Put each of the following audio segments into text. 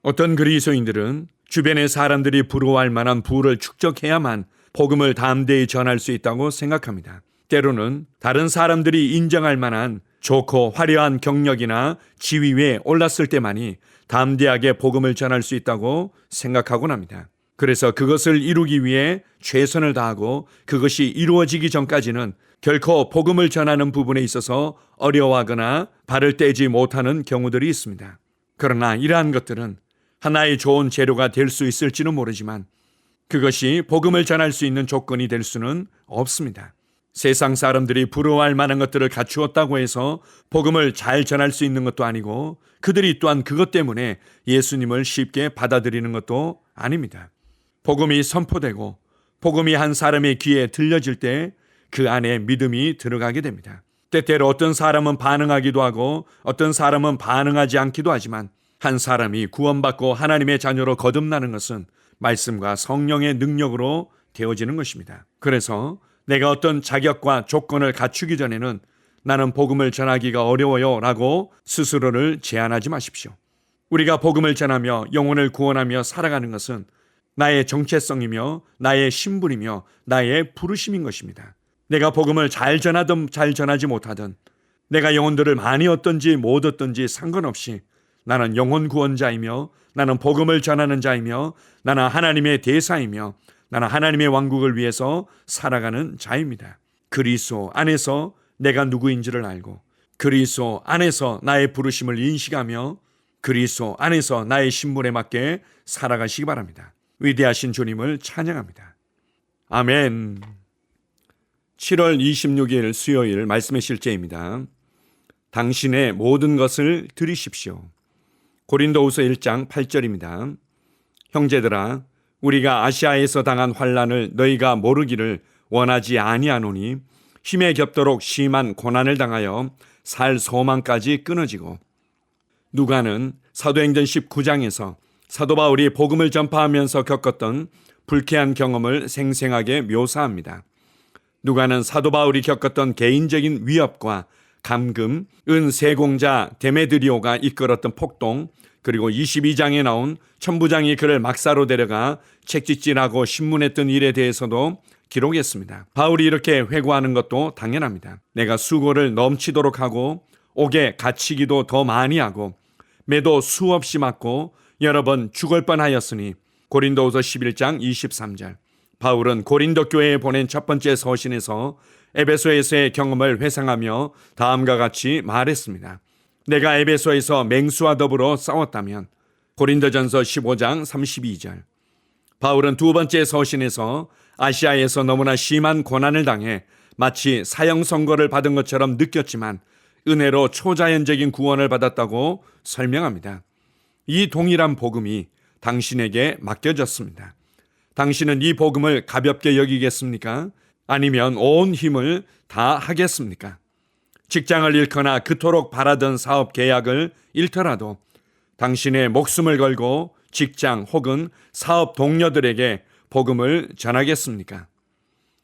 어떤 그리스도인들은 주변의 사람들이 부러워할 만한 부를 축적해야만 복음을 담대히 전할 수 있다고 생각합니다. 때로는 다른 사람들이 인정할 만한 좋고 화려한 경력이나 지위 위에 올랐을 때만이 담대하게 복음을 전할 수 있다고 생각하곤 합니다. 그래서 그것을 이루기 위해 최선을 다하고 그것이 이루어지기 전까지는 결코 복음을 전하는 부분에 있어서 어려워하거나 발을 떼지 못하는 경우들이 있습니다. 그러나 이러한 것들은 하나의 좋은 재료가 될 수 있을지는 모르지만 그것이 복음을 전할 수 있는 조건이 될 수는 없습니다. 세상 사람들이 부러워할 만한 것들을 갖추었다고 해서 복음을 잘 전할 수 있는 것도 아니고 그들이 또한 그것 때문에 예수님을 쉽게 받아들이는 것도 아닙니다. 복음이 선포되고 복음이 한 사람의 귀에 들려질 때 그 안에 믿음이 들어가게 됩니다. 때때로 어떤 사람은 반응하기도 하고 어떤 사람은 반응하지 않기도 하지만 한 사람이 구원받고 하나님의 자녀로 거듭나는 것은 말씀과 성령의 능력으로 되어지는 것입니다. 그래서 내가 어떤 자격과 조건을 갖추기 전에는 나는 복음을 전하기가 어려워요 라고 스스로를 제한하지 마십시오. 우리가 복음을 전하며 영혼을 구원하며 살아가는 것은 나의 정체성이며 나의 신분이며 나의 부르심인 것입니다. 내가 복음을 잘 전하든 잘 전하지 못하든 내가 영혼들을 많이 얻든지 못 얻든지 상관없이 나는 영혼 구원자이며 나는 복음을 전하는 자이며 나는 하나님의 대사이며 나는 하나님의 왕국을 위해서 살아가는 자입니다. 그리스도 안에서 내가 누구인지를 알고 그리스도 안에서 나의 부르심을 인식하며 그리스도 안에서 나의 신분에 맞게 살아가시기 바랍니다. 위대하신 주님을 찬양합니다. 아멘. 7월 26일 수요일 말씀의 실제입니다. 당신의 모든 것을 드리십시오. 고린도후서 1장 8절입니다. 형제들아 우리가 아시아에서 당한 환난을 너희가 모르기를 원하지 아니하노니 힘에 겹도록 심한 고난을 당하여 살 소망까지 끊어지고 누가는 사도행전 19장에서 사도 바울이 복음을 전파하면서 겪었던 불쾌한 경험을 생생하게 묘사합니다. 누가는 사도 바울이 겪었던 개인적인 위협과 감금, 은세공자 데메드리오가 이끌었던 폭동, 그리고 22장에 나온 천부장이 그를 막사로 데려가 책짓질하고 신문했던 일에 대해서도 기록했습니다. 바울이 이렇게 회고하는 것도 당연합니다. 내가 수고를 넘치도록 하고 옥에 갇히기도 더 많이 하고 매도 수없이 맞고 여러 번 죽을 뻔하였으니 고린도후서 11장 23절. 바울은 고린도 교회에 보낸 첫 번째 서신에서 에베소에서의 경험을 회상하며 다음과 같이 말했습니다. 내가 에베소에서 맹수와 더불어 싸웠다면 고린도전서 15장 32절. 바울은 두 번째 서신에서 아시아에서 너무나 심한 고난을 당해 마치 사형 선고를 받은 것처럼 느꼈지만 은혜로 초자연적인 구원을 받았다고 설명합니다. 이 동일한 복음이 당신에게 맡겨졌습니다. 당신은 이 복음을 가볍게 여기겠습니까? 아니면 온 힘을 다 하겠습니까? 직장을 잃거나 그토록 바라던 사업 계약을 잃더라도 당신의 목숨을 걸고 직장 혹은 사업 동료들에게 복음을 전하겠습니까?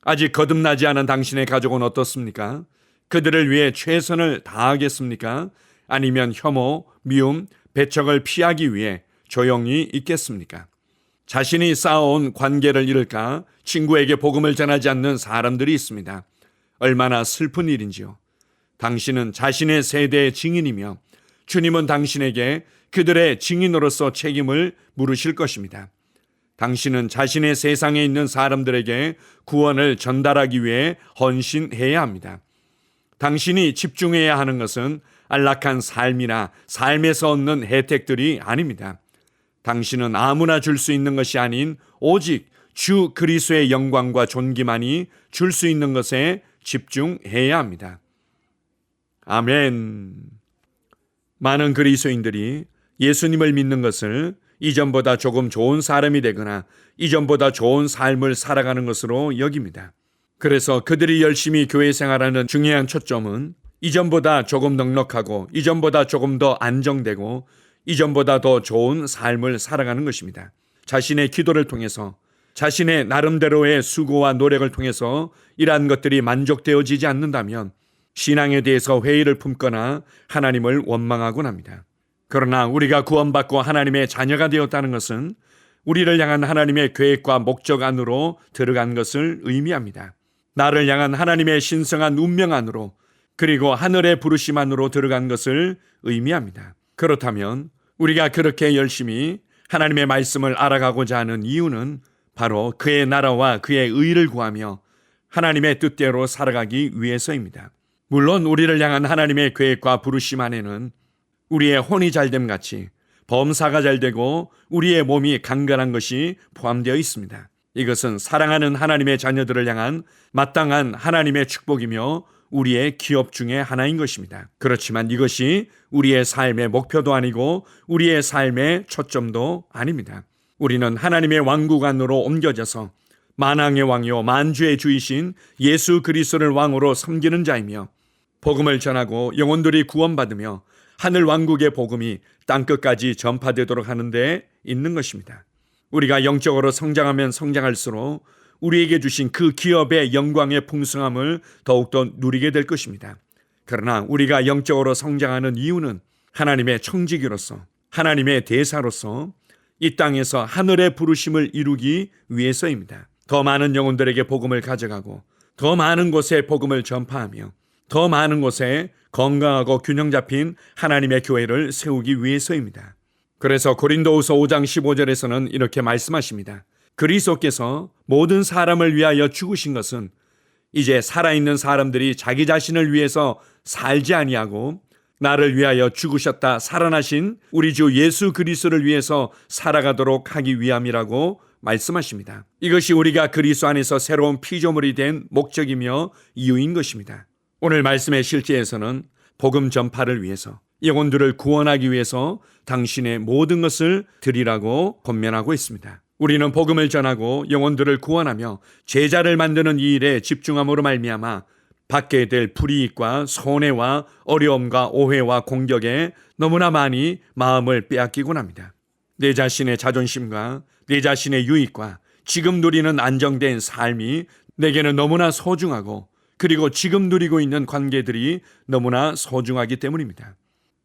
아직 거듭나지 않은 당신의 가족은 어떻습니까? 그들을 위해 최선을 다하겠습니까? 아니면 혐오, 미움, 배척을 피하기 위해 조용히 있겠습니까? 자신이 쌓아온 관계를 잃을까 친구에게 복음을 전하지 않는 사람들이 있습니다. 얼마나 슬픈 일인지요. 당신은 자신의 세대의 증인이며 주님은 당신에게 그들의 증인으로서 책임을 물으실 것입니다. 당신은 자신의 세상에 있는 사람들에게 구원을 전달하기 위해 헌신해야 합니다. 당신이 집중해야 하는 것은 안락한 삶이나 삶에서 얻는 혜택들이 아닙니다. 당신은 아무나 줄 수 있는 것이 아닌 오직 주 그리스도의 영광과 존귀만이 줄 수 있는 것에 집중해야 합니다. 아멘. 많은 그리스도인들이 예수님을 믿는 것을 이전보다 조금 좋은 사람이 되거나 이전보다 좋은 삶을 살아가는 것으로 여깁니다. 그래서 그들이 열심히 교회 생활하는 중요한 초점은 이전보다 조금 넉넉하고 이전보다 조금 더 안정되고 이전보다 더 좋은 삶을 살아가는 것입니다. 자신의 기도를 통해서 자신의 나름대로의 수고와 노력을 통해서 이러한 것들이 만족되어지지 않는다면 신앙에 대해서 회의를 품거나 하나님을 원망하곤 합니다. 그러나 우리가 구원받고 하나님의 자녀가 되었다는 것은 우리를 향한 하나님의 계획과 목적 안으로 들어간 것을 의미합니다. 나를 향한 하나님의 신성한 운명 안으로, 그리고 하늘의 부르심 안으로 들어간 것을 의미합니다. 그렇다면 우리가 그렇게 열심히 하나님의 말씀을 알아가고자 하는 이유는 바로 그의 나라와 그의 의를 구하며 하나님의 뜻대로 살아가기 위해서입니다. 물론 우리를 향한 하나님의 계획과 부르심 안에는 우리의 혼이 잘됨 같이 범사가 잘되고 우리의 몸이 강건한 것이 포함되어 있습니다. 이것은 사랑하는 하나님의 자녀들을 향한 마땅한 하나님의 축복이며 우리의 기업 중에 하나인 것입니다. 그렇지만 이것이 우리의 삶의 목표도 아니고 우리의 삶의 초점도 아닙니다. 우리는 하나님의 왕국 안으로 옮겨져서 만왕의 왕이요 만주의 주이신 예수 그리스도를 왕으로 섬기는 자이며 복음을 전하고 영혼들이 구원받으며 하늘 왕국의 복음이 땅끝까지 전파되도록 하는 데 있는 것입니다. 우리가 영적으로 성장하면 성장할수록 우리에게 주신 그 기업의 영광의 풍성함을 더욱더 누리게 될 것입니다. 그러나 우리가 영적으로 성장하는 이유는 하나님의 청지기로서, 하나님의 대사로서 이 땅에서 하늘의 부르심을 이루기 위해서입니다. 더 많은 영혼들에게 복음을 가져가고 더 많은 곳에 복음을 전파하며 더 많은 곳에 건강하고 균형 잡힌 하나님의 교회를 세우기 위해서입니다. 그래서 고린도후서 5장 15절에서는 이렇게 말씀하십니다. 그리스도께서 모든 사람을 위하여 죽으신 것은 이제 살아있는 사람들이 자기 자신을 위해서 살지 아니하고 나를 위하여 죽으셨다 살아나신 우리 주 예수 그리스도를 위해서 살아가도록 하기 위함이라고 말씀하십니다. 이것이 우리가 그리스도 안에서 새로운 피조물이 된 목적이며 이유인 것입니다. 오늘 말씀의 실제에서는 복음 전파를 위해서, 영혼들을 구원하기 위해서 당신의 모든 것을 드리라고 권면하고 있습니다. 우리는 복음을 전하고 영혼들을 구원하며 제자를 만드는 이 일에 집중함으로 말미암아 받게 될 불이익과 손해와 어려움과 오해와 공격에 너무나 많이 마음을 빼앗기곤 합니다. 내 자신의 자존심과 내 자신의 유익과 지금 누리는 안정된 삶이 내게는 너무나 소중하고, 그리고 지금 누리고 있는 관계들이 너무나 소중하기 때문입니다.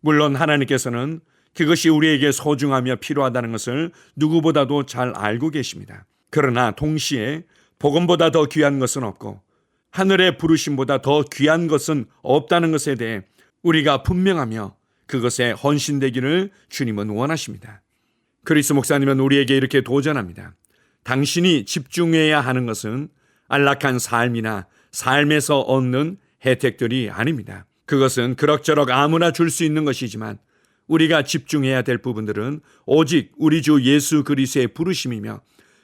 물론 하나님께서는 그것이 우리에게 소중하며 필요하다는 것을 누구보다도 잘 알고 계십니다. 그러나 동시에 복음보다 더 귀한 것은 없고 하늘의 부르심보다 더 귀한 것은 없다는 것에 대해 우리가 분명하며 그것에 헌신되기를 주님은 원하십니다. 크리스 목사님은 우리에게 이렇게 도전합니다. 당신이 집중해야 하는 것은 안락한 삶이나 삶에서 얻는 혜택들이 아닙니다. 그것은 그럭저럭 아무나 줄 수 있는 것이지만 우리가 집중해야 될 부분들은 오직 우리 주 예수 그리스도의 부르심이며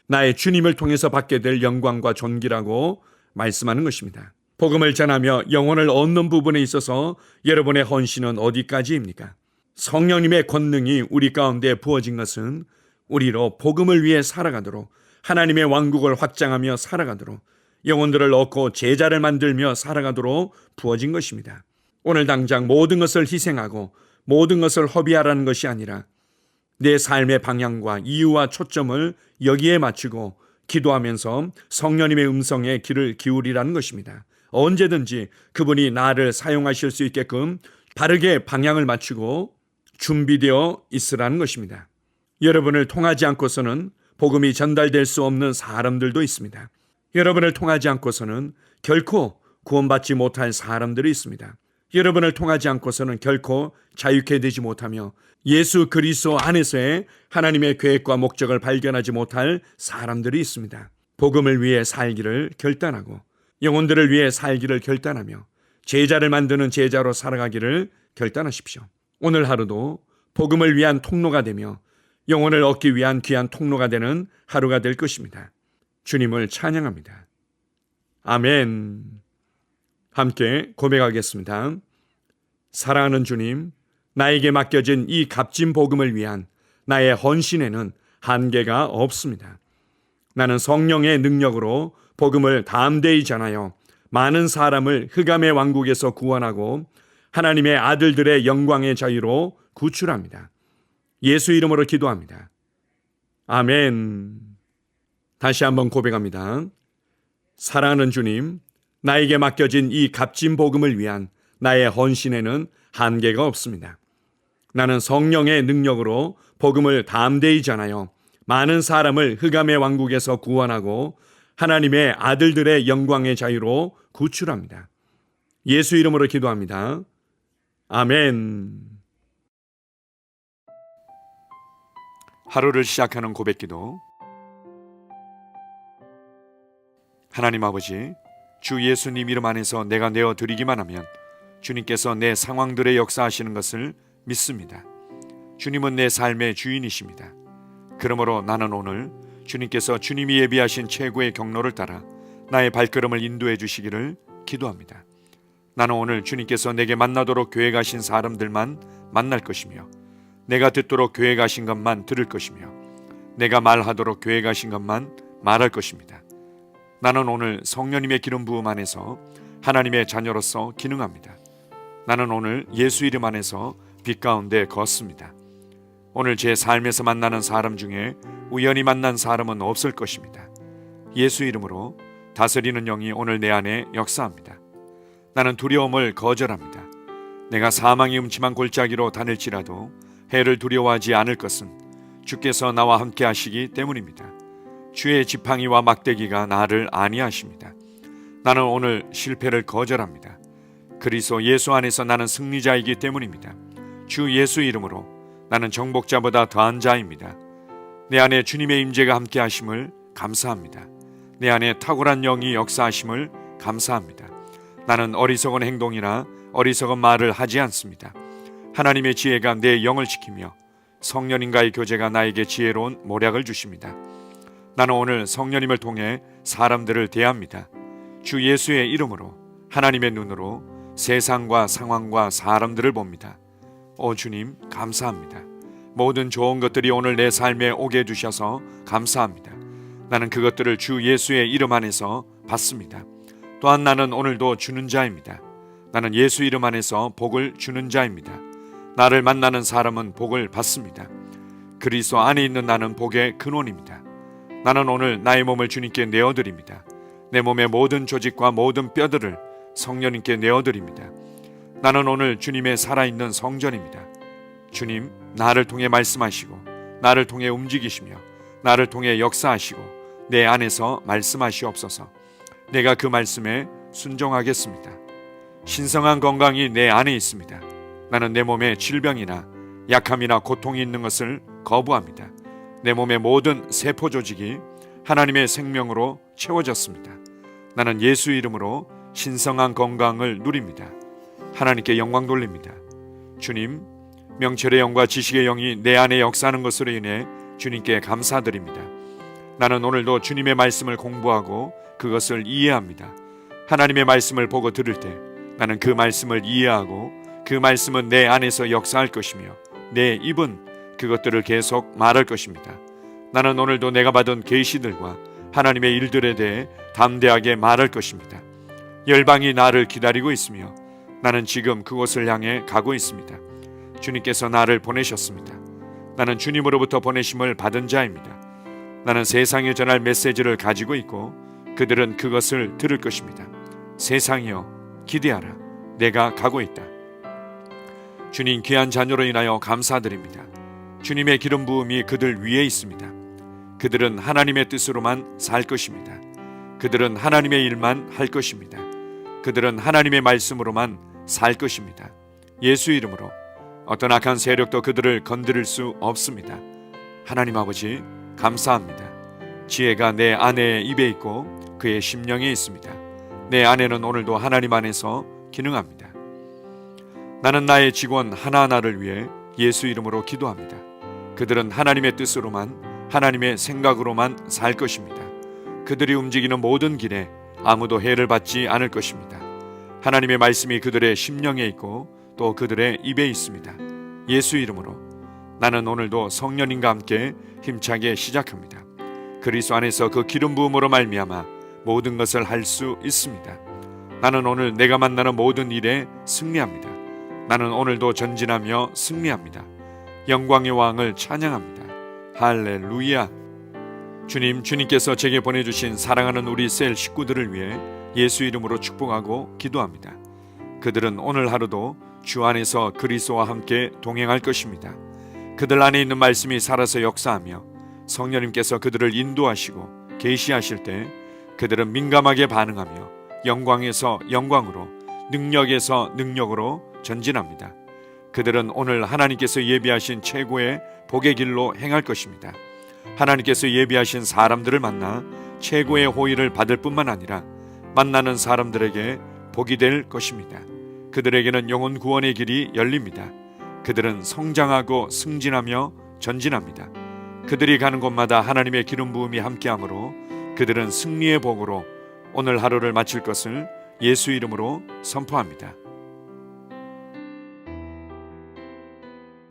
나의 주님을 통해서 받게 될 영광과 존귀라고 말씀하는 것입니다. 복음을 전하며 영혼을 얻는 부분에 있어서 여러분의 헌신은 어디까지입니까? 성령님의 권능이 우리 가운데 부어진 것은 우리로 복음을 위해 살아가도록, 하나님의 왕국을 확장하며 살아가도록, 영혼들을 얻고 제자를 만들며 살아가도록 부어진 것입니다. 오늘 당장 모든 것을 희생하고 모든 것을 허비하라는 것이 아니라 내 삶의 방향과 이유와 초점을 여기에 맞추고 기도하면서 성령님의 음성에 귀를 기울이라는 것입니다. 언제든지 그분이 나를 사용하실 수 있게끔 바르게 방향을 맞추고 준비되어 있으라는 것입니다. 여러분을 통하지 않고서는 복음이 전달될 수 없는 사람들도 있습니다. 여러분을 통하지 않고서는 결코 구원받지 못할 사람들이 있습니다. 여러분을 통하지 않고서는 결코 자유케 되지 못하며 예수 그리스도 안에서의 하나님의 계획과 목적을 발견하지 못할 사람들이 있습니다. 복음을 위해 살기를 결단하고 영혼들을 위해 살기를 결단하며 제자를 만드는 제자로 살아가기를 결단하십시오. 오늘 하루도 복음을 위한 통로가 되며 영혼을 얻기 위한 귀한 통로가 되는 하루가 될 것입니다. 주님을 찬양합니다. 아멘. 함께 고백하겠습니다. 사랑하는 주님, 나에게 맡겨진 이 값진 복음을 위한 나의 헌신에는 한계가 없습니다. 나는 성령의 능력으로 복음을 담대히 전하여 많은 사람을 흑암의 왕국에서 구원하고 하나님의 아들들의 영광의 자유로 구출합니다. 예수 이름으로 기도합니다. 아멘. 다시 한번 고백합니다. 사랑하는 주님, 나에게 맡겨진 이 값진 복음을 위한 나의 헌신에는 한계가 없습니다. 나는 성령의 능력으로 복음을 담대히 전하여 많은 사람을 흑암의 왕국에서 구원하고 하나님의 아들들의 영광의 자유로 구출합니다. 예수 이름으로 기도합니다. 아멘. 하루를 시작하는 고백기도. 하나님 아버지, 주 예수님 이름 안에서 내가 내어드리기만 하면 주님께서 내 상황들의 역사하시는 것을 믿습니다. 주님은 내 삶의 주인이십니다. 그러므로 나는 오늘 주님께서 주님이 예비하신 최고의 경로를 따라 나의 발걸음을 인도해 주시기를 기도합니다. 나는 오늘 주님께서 내게 만나도록 계획하신 사람들만 만날 것이며, 내가 듣도록 계획하신 것만 들을 것이며, 내가 말하도록 계획하신 것만 말할 것입니다. 나는 오늘 성령님의 기름 부음 안에서 하나님의 자녀로서 기능합니다. 나는 오늘 예수 이름 안에서 빛 가운데 걷습니다. 오늘 제 삶에서 만나는 사람 중에 우연히 만난 사람은 없을 것입니다. 예수 이름으로 다스리는 영이 오늘 내 안에 역사합니다. 나는 두려움을 거절합니다. 내가 사망의 음침한 골짜기로 다닐지라도 해를 두려워하지 않을 것은 주께서 나와 함께 하시기 때문입니다. 주의 지팡이와 막대기가 나를 안위하십니다. 나는 오늘 실패를 거절합니다. 그리스도 예수 안에서 나는 승리자이기 때문입니다. 주 예수 이름으로 나는 정복자보다 더한 자입니다. 내 안에 주님의 임재가 함께 하심을 감사합니다. 내 안에 탁월한 영이 역사하심을 감사합니다. 나는 어리석은 행동이나 어리석은 말을 하지 않습니다. 하나님의 지혜가 내 영을 지키며 성령님과의 교제가 나에게 지혜로운 모략을 주십니다. 나는 오늘 성령님을 통해 사람들을 대합니다. 주 예수의 이름으로 하나님의 눈으로 세상과 상황과 사람들을 봅니다. 오 주님, 감사합니다. 모든 좋은 것들이 오늘 내 삶에 오게 해주셔서 감사합니다. 나는 그것들을 주 예수의 이름 안에서 받습니다. 또한 나는 오늘도 주는 자입니다. 나는 예수 이름 안에서 복을 주는 자입니다. 나를 만나는 사람은 복을 받습니다. 그리스도 안에 있는 나는 복의 근원입니다. 나는 오늘 나의 몸을 주님께 내어드립니다. 내 몸의 모든 조직과 모든 뼈들을 성령님께 내어드립니다. 나는 오늘 주님의 살아있는 성전입니다. 주님, 나를 통해 말씀하시고 나를 통해 움직이시며 나를 통해 역사하시고 내 안에서 말씀하시옵소서. 내가 그 말씀에 순종하겠습니다. 신성한 건강이 내 안에 있습니다. 나는 내 몸에 질병이나 약함이나 고통이 있는 것을 거부합니다. 내 몸의 모든 세포 조직이 하나님의 생명으로 채워졌습니다. 나는 예수 이름으로 신성한 건강을 누립니다. 하나님께 영광 돌립니다. 주님, 명철의 영과 지식의 영이 내 안에 역사하는 것으로 인해 주님께 감사드립니다. 나는 오늘도 주님의 말씀을 공부하고 그것을 이해합니다. 하나님의 말씀을 보고 들을 때 나는 그 말씀을 이해하고 그 말씀은 내 안에서 역사할 것이며 내 입은 그것들을 계속 말할 것입니다. 나는 오늘도 내가 받은 계시들과 하나님의 일들에 대해 담대하게 말할 것입니다. 열방이 나를 기다리고 있으며 나는 지금 그곳을 향해 가고 있습니다. 주님께서 나를 보내셨습니다. 나는 주님으로부터 보내심을 받은 자입니다. 나는 세상에 전할 메시지를 가지고 있고 그들은 그것을 들을 것입니다. 세상이여 기대하라. 내가 가고 있다. 주님 귀한 자녀로 인하여 감사드립니다. 주님의 기름 부음이 그들 위에 있습니다. 그들은 하나님의 뜻으로만 살 것입니다. 그들은 하나님의 일만 할 것입니다. 그들은 하나님의 말씀으로만 살 것입니다. 예수 이름으로 어떤 악한 세력도 그들을 건드릴 수 없습니다. 하나님 아버지 감사합니다. 지혜가 내 아내의 입에 있고 그의 심령에 있습니다. 내 아내는 오늘도 하나님 안에서 기능합니다. 나는 나의 직원 하나하나를 위해 예수 이름으로 기도합니다. 그들은 하나님의 뜻으로만 하나님의 생각으로만 살 것입니다. 그들이 움직이는 모든 길에 아무도 해를 받지 않을 것입니다. 하나님의 말씀이 그들의 심령에 있고 또 그들의 입에 있습니다. 예수 이름으로 나는 오늘도 성령님과 함께 힘차게 시작합니다. 그리스도 안에서 그 기름 부음으로 말미암아 모든 것을 할 수 있습니다. 나는 오늘 내가 만나는 모든 일에 승리합니다. 나는 오늘도 전진하며 승리합니다. 영광의 왕을 찬양합니다. 할렐루야. 주님께서 제게 보내주신 사랑하는 우리 셀 식구들을 위해 예수 이름으로 축복하고 기도합니다. 그들은 오늘 하루도 주 안에서 그리스도와 함께 동행할 것입니다. 그들 안에 있는 말씀이 살아서 역사하며 성령님께서 그들을 인도하시고 계시하실 때 그들은 민감하게 반응하며 영광에서 영광으로, 능력에서 능력으로 전진합니다. 그들은 오늘 하나님께서 예비하신 최고의 복의 길로 행할 것입니다. 하나님께서 예비하신 사람들을 만나 최고의 호의를 받을 뿐만 아니라 만나는 사람들에게 복이 될 것입니다. 그들에게는 영혼 구원의 길이 열립니다. 그들은 성장하고 승진하며 전진합니다. 그들이 가는 곳마다 하나님의 기름 부음이 함께하므로 그들은 승리의 복으로 오늘 하루를 마칠 것을 예수 이름으로 선포합니다.